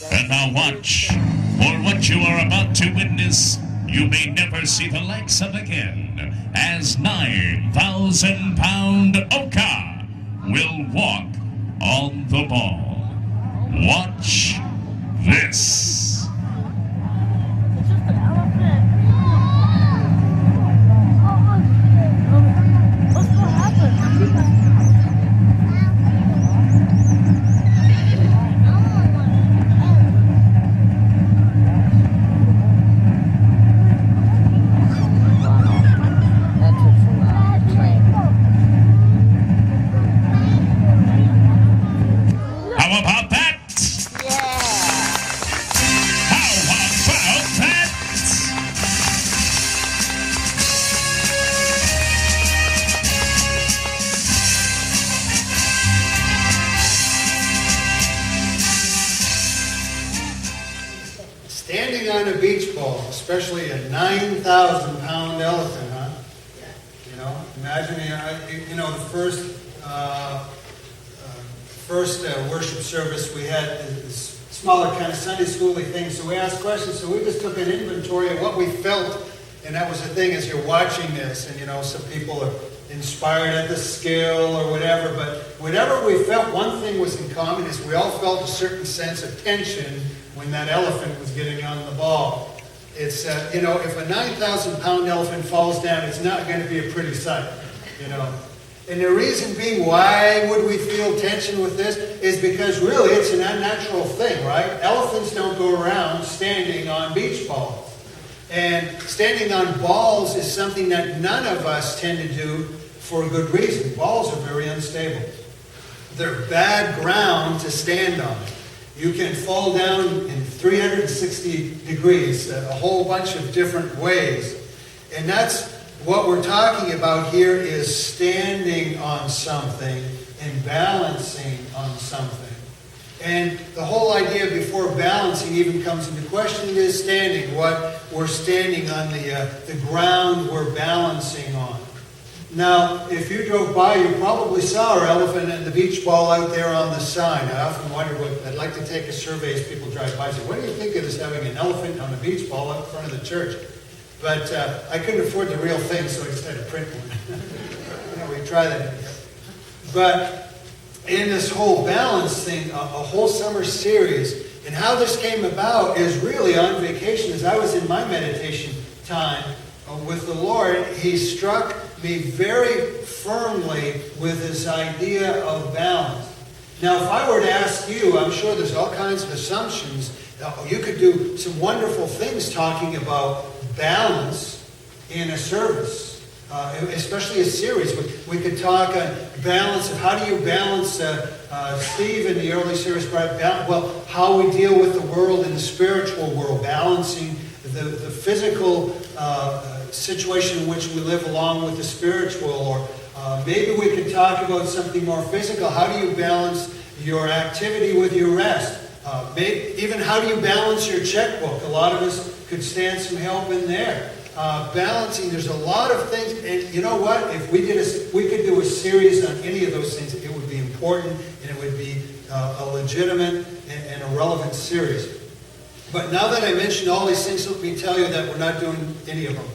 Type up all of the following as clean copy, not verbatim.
And now watch, for what you are about to witness, you may never see the likes of again, as 9,000-pound Oka will walk on the ball. Watch this. How about that? Yeah. How about that? Standing on a beach ball, especially a 9,000-pound elephant, huh? You know, imagine, the first worship service we had this smaller kind of Sunday schooly thing, so we asked questions, so we just took an inventory of what we felt, and that was the thing as you're watching this, and some people are inspired at the skill or whatever, but whatever we felt, one thing was in common is we all felt a certain sense of tension when that elephant was getting on the ball. It's, if a 9,000-pound elephant falls down, it's not going to be a pretty sight, And the reason being, why would we feel tension with this, is because really it's an unnatural thing, right? Elephants don't go around standing on beach balls. And standing on balls is something that none of us tend to do for a good reason. Balls are very unstable. They're bad ground to stand on. You can fall down in 360 degrees, a whole bunch of different ways. And that's what we're talking about here, is standing on something and balancing on something. And the whole idea before balancing even comes into question is standing. What we're standing on, the ground we're balancing on. Now, if you drove by, you probably saw our elephant and the beach ball out there on the sign. I often wonder I'd like to take a survey as people drive by and say, what do you think of this having an elephant on a beach ball out in front of the church? But I couldn't afford the real thing, so I just had to print one. We try that. But in this whole balance thing, a whole summer series, and how this came about is really on vacation. As I was in my meditation time with the Lord, He struck me very firmly with this idea of balance. Now, if I were to ask you, I'm sure there's all kinds of assumptions. You could do some wonderful things talking about balance in a service, especially a series. We could talk on balance of how do you balance, Steve in the early series brought how we deal with the world and the spiritual world, balancing the physical situation in which we live along with the spiritual, or maybe we could talk about something more physical. How do you balance your activity with your rest? Even how do you balance your checkbook? A lot of us could stand some help in there. Balancing, there's a lot of things, and you know what? If we could do a series on any of those things, it would be important, and it would be a legitimate and a relevant series. But now that I mentioned all these things, let me tell you that we're not doing any of them.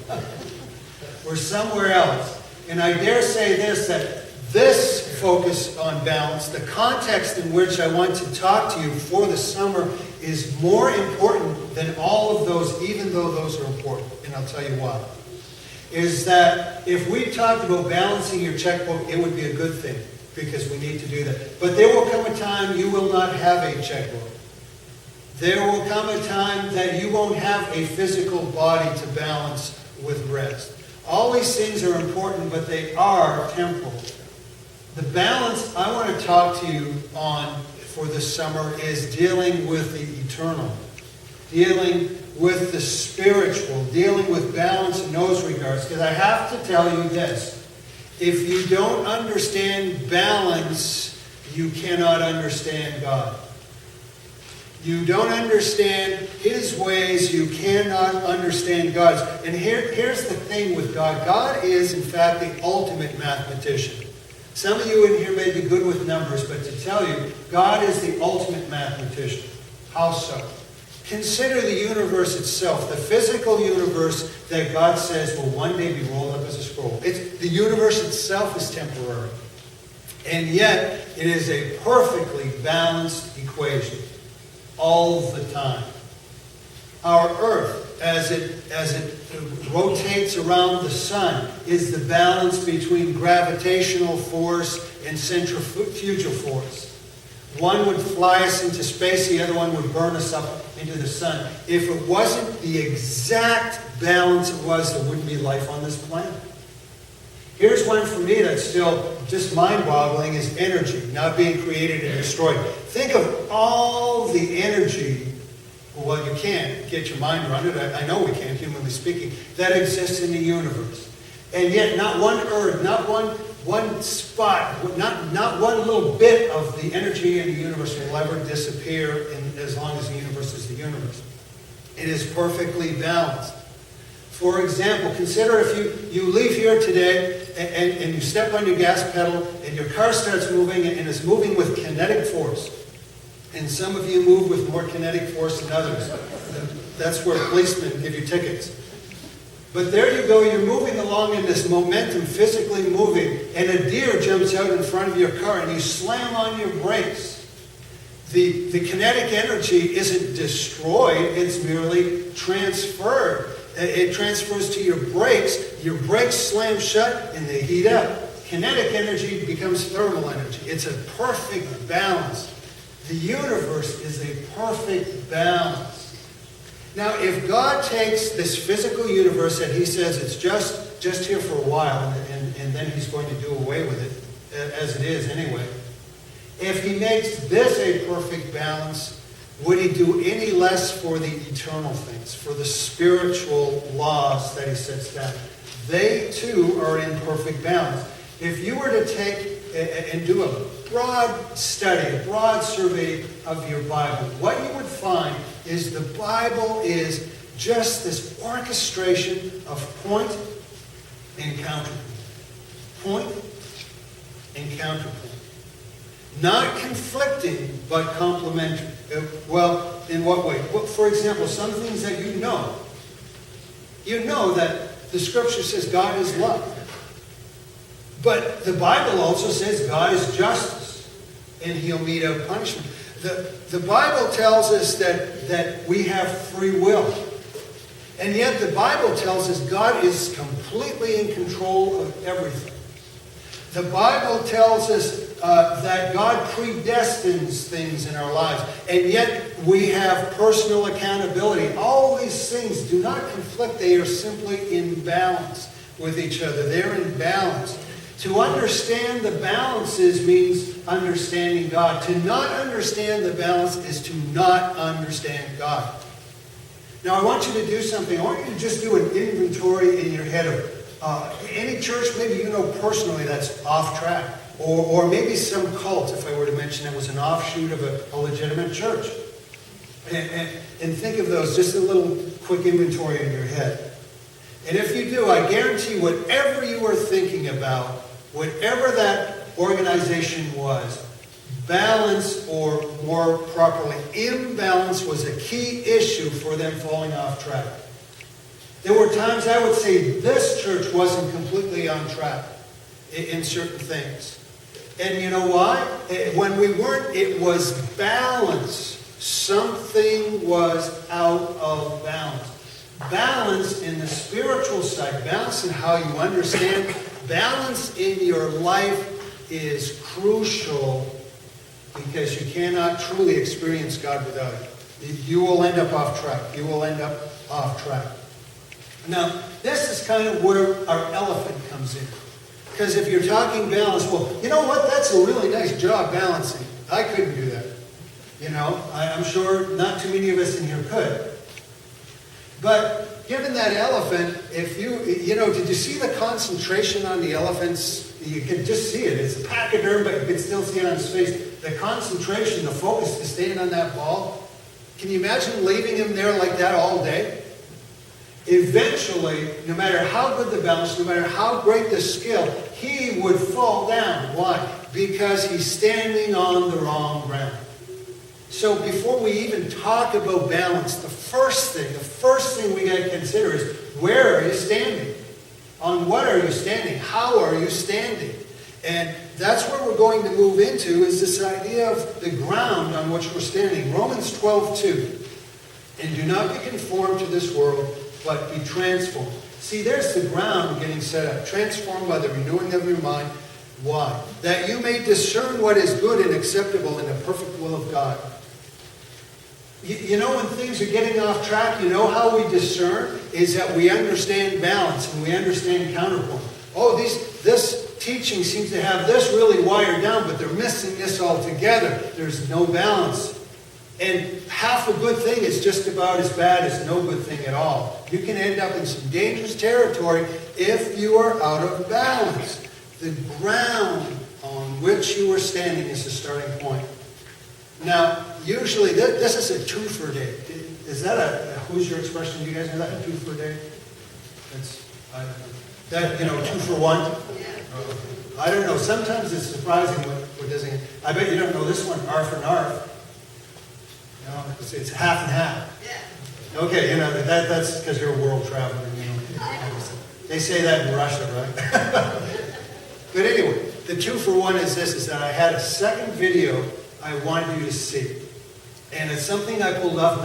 We're somewhere else. And I dare say this, that this focus on balance, the context in which I want to talk to you for the summer, is more important than all of those, even though those are important. And I'll tell you why. Is that if we talked about balancing your checkbook, it would be a good thing, because we need to do that. But there will come a time you will not have a checkbook. There will come a time that you won't have a physical body to balance with rest. All these things are important, but they are temporal. The balance I want to talk to you on for this summer is dealing with the eternal, dealing with the spiritual, dealing with balance in those regards. Because I have to tell you this, if you don't understand balance, you cannot understand God. You don't understand His ways, you cannot understand God's. And here's the thing with God. God is, in fact, the ultimate mathematician. Some of you in here may be good with numbers, but to tell you, God is the ultimate mathematician. How so? Consider the universe itself, the physical universe that God says will one day be rolled up as a scroll. The universe itself is temporary. And yet, it is a perfectly balanced equation all the time. Our Earth, as it rotates around the sun, is the balance between gravitational force and centrifugal force. One would fly us into space, the other one would burn us up into the sun. If it wasn't the exact balance it was, there wouldn't be life on this planet. Here's one for me that's still just mind-boggling, is energy, not being created and destroyed. Think of all the energy, well, you can't get your mind around it, I know we can't, humanly speaking, that exists in the universe. And yet not one earth, not one spot, not one little bit of the energy in the universe will ever disappear as long as the universe is the universe. It is perfectly balanced. For example, consider if you leave here today and you step on your gas pedal and your car starts moving and it's moving with kinetic force. And some of you move with more kinetic force than others. That's where policemen give you tickets. But there you go, you're moving along in this momentum, physically moving, and a deer jumps out in front of your car and you slam on your brakes. The kinetic energy isn't destroyed, it's merely transferred. It transfers to your brakes slam shut and they heat up. Kinetic energy becomes thermal energy. It's a perfect balance. The universe is a perfect balance. Now, if God takes this physical universe and he says it's just here for a while and then he's going to do away with it, as it is anyway, if he makes this a perfect balance, would he do any less for the eternal things, for the spiritual laws that he sets down? They too are in perfect balance. If you were to take and do a broad study, a broad survey of your Bible, what you would find is the Bible is just this orchestration of point and counterpoint. Point and counterpoint. Not conflicting, but complementary. Well, in what way? Well, for example, some things that you know. You know that the Scripture says God is love. But the Bible also says God is justice, and he'll mete out punishment. The Bible tells us that we have free will. And yet the Bible tells us God is completely in control of everything. The Bible tells us that God predestines things in our lives. And yet we have personal accountability. All these things do not conflict. They are simply in balance with each other. They're in balance. To understand the balances means understanding God. To not understand the balance is to not understand God. Now I want you to do something. I want you to just do an inventory in your head of any church maybe you know personally that's off track. Or maybe some cult, if I were to mention it was an offshoot of a legitimate church. And think of those, just a little quick inventory in your head. And if you do, I guarantee whatever you were thinking about, whatever that organization was, balance, or more properly, imbalance was a key issue for them falling off track. There were times I would say this church wasn't completely on track in certain things. And you know why? When we weren't, it was balance. Something was out of balance. Balance in the spiritual side, balance in how you understand, balance in your life is crucial because you cannot truly experience God without it. You will end up off track. You will end up off track. Now, this is kind of where our elephant comes in. Because if you're talking balance, well, you know what? That's a really nice job balancing. I couldn't do that. You know, I'm sure not too many of us in here could. But given that elephant, if you know, did you see the concentration on the elephants? You could just see it. It's a pachyderm, but you could still see it on his face. The concentration, the focus is staying on that ball. Can you imagine leaving him there like that all day? Eventually, no matter how good the balance, no matter how great the skill, he would fall down. Why? Because he's standing on the wrong ground. So before we even talk about balance, the first thing we got to consider is, where are you standing? On what are you standing? How are you standing? And that's where we're going to move into, is this idea of the ground on which we're standing. Romans 12:2. And do not be conformed to this world, but be transformed. See, there's the ground getting set up. Transformed by the renewing of your mind. Why? That you may discern what is good and acceptable in the perfect will of God. You know, when things are getting off track, you know how we discern? Is that we understand balance and we understand counterpoint. Oh, this teaching seems to have this really wired down, but they're missing this altogether. There's no balance. And half a good thing is just about as bad as no good thing at all. You can end up in some dangerous territory if you are out of balance. The ground on which you are standing is the starting point. Now, usually, this is a twofer day. Is that who's your expression? Do you guys know that? A twofer day? I don't know. That, two for one? Yeah. I don't know. Sometimes it's surprising what doesn't. I bet you don't know this one, arf and arf. No, it's half and half. Yeah. Okay, that's because you're a world traveler. They say that in Russia, right? But anyway, the 2 for 1 is this, is that I had a second video I wanted you to see. And it's something I pulled off,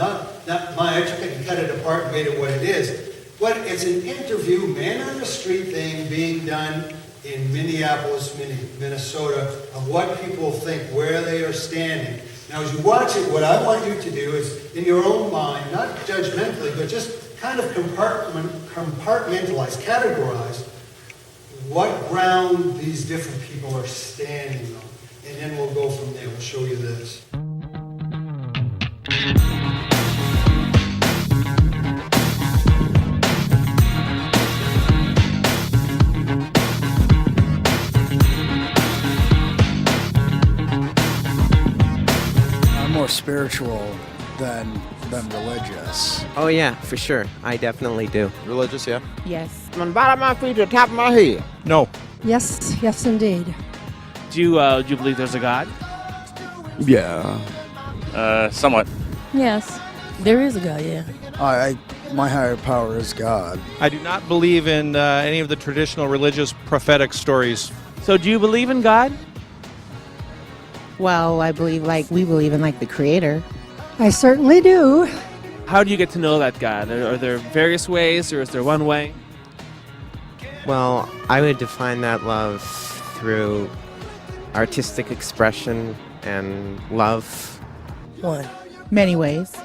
not mine. I took it and cut it apart and made it what it is. But it's an interview, man on the street thing being done in Minneapolis, Minnesota, of what people think, where they are standing. Now, as you watch it, what I want you to do is, in your own mind, not judgmentally, but just kind of compartmentalize, categorize what ground these different people are standing on. And then we'll go from there. We'll show you this. I'm more spiritual than religious. Oh yeah, for sure. I definitely do. Religious, yeah. Yes. From the bottom of my feet to the top of my head. No. Yes, indeed. Do you believe there's a God? Yeah. Somewhat. Yes. There is a God, yeah. My higher power is God. I do not believe in any of the traditional religious prophetic stories. So do you believe in God? Well, I believe we believe in the Creator. I certainly do. How do you get to know that God? Are there various ways, or is there one way? Well, I would define that love through artistic expression and love. One. Many ways.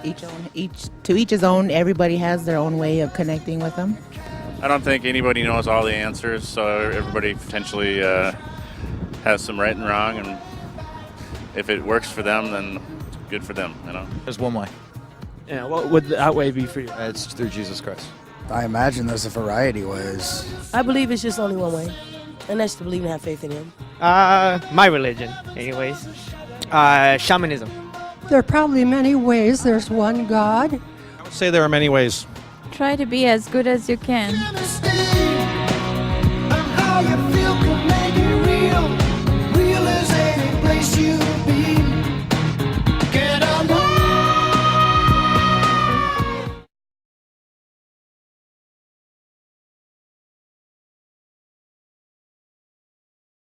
To each his own. Everybody has their own way of connecting with them. I don't think anybody knows all the answers, so everybody potentially has some right and wrong, and if it works for them, then good for them, There's one way. Yeah, what would that way be for you? It's through Jesus Christ. I imagine there's a variety of ways. I believe it's just only one way, and that's to believe and have faith in Him. My religion, anyways. Shamanism. There are probably many ways. There's one God. I would say there are many ways. Try to be as good as you can.